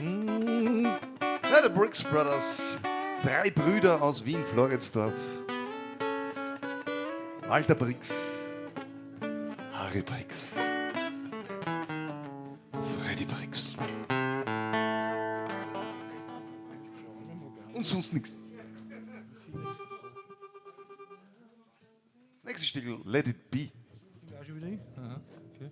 Ja, die Brix Brothers. 3 Brüder aus Wien, Floridsdorf. Walter Brix, Harry Brix, Freddy Brix. Und sonst nichts. Nächstes Stück, Let It Be. Ja, schon wieder hin? Aha, okay.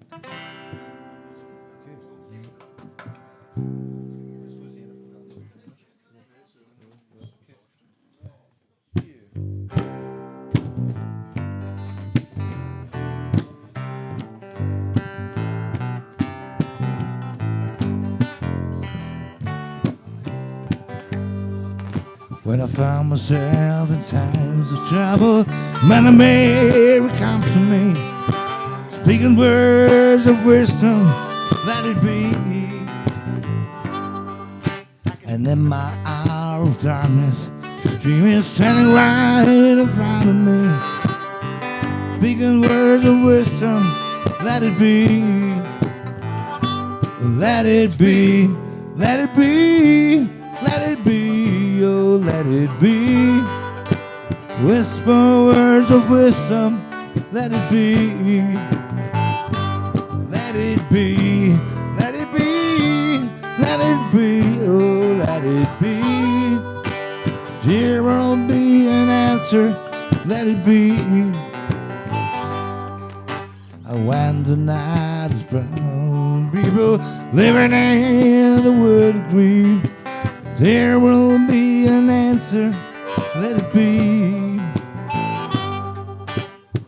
When I found myself in times of trouble, Mother Mary comes to me, speaking words of wisdom, let it be. And in my hour of darkness, dream is standing right in front of me, speaking words of wisdom, let it be. Let it be, let it be, let it be, oh let it be. Whisper words of wisdom, let it be. Let it be, let it be, let it be, oh let it be. There will be an answer, let it be. And when the night is brown, people living in the wood agree. There will be an answer, let it be.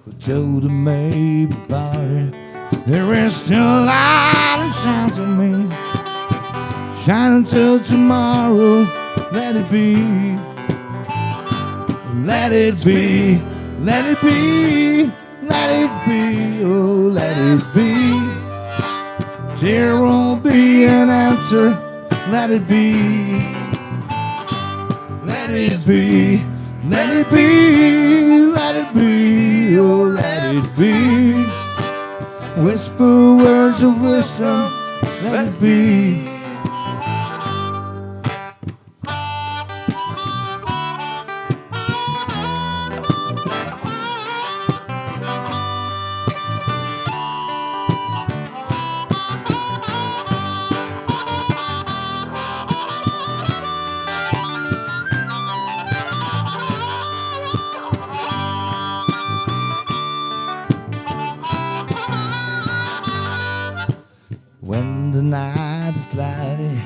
But though the may be barred, there is still light that shines on me. Shine until tomorrow, let it be. Let it be, let it be, let it be, oh let it be. There will be an answer, let it be. Let it be, let it be, let it be, oh let it be. Whisper words of wisdom, let it be. When the night is cloudy,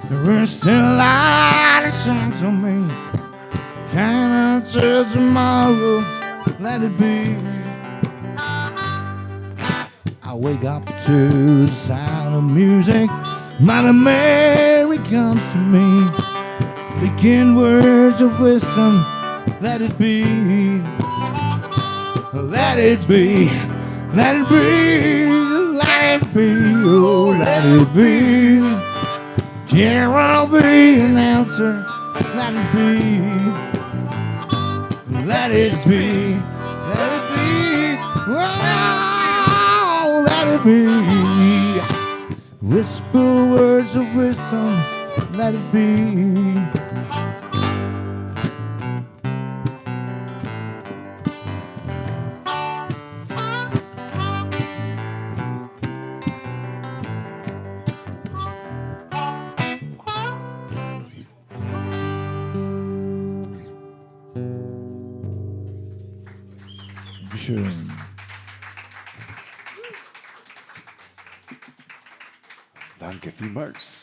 there is still light that shines on me. Shine until tomorrow, let it be. I wake up to the sound of music. Mother Mary comes to me, speaking words of wisdom, let it be. Let it be, let it be. Let it be, oh let it be. There will be an answer, let it be. Let it be, let it be, oh let it be. Whisper words of wisdom, let it be. Schön. Danke vielmals.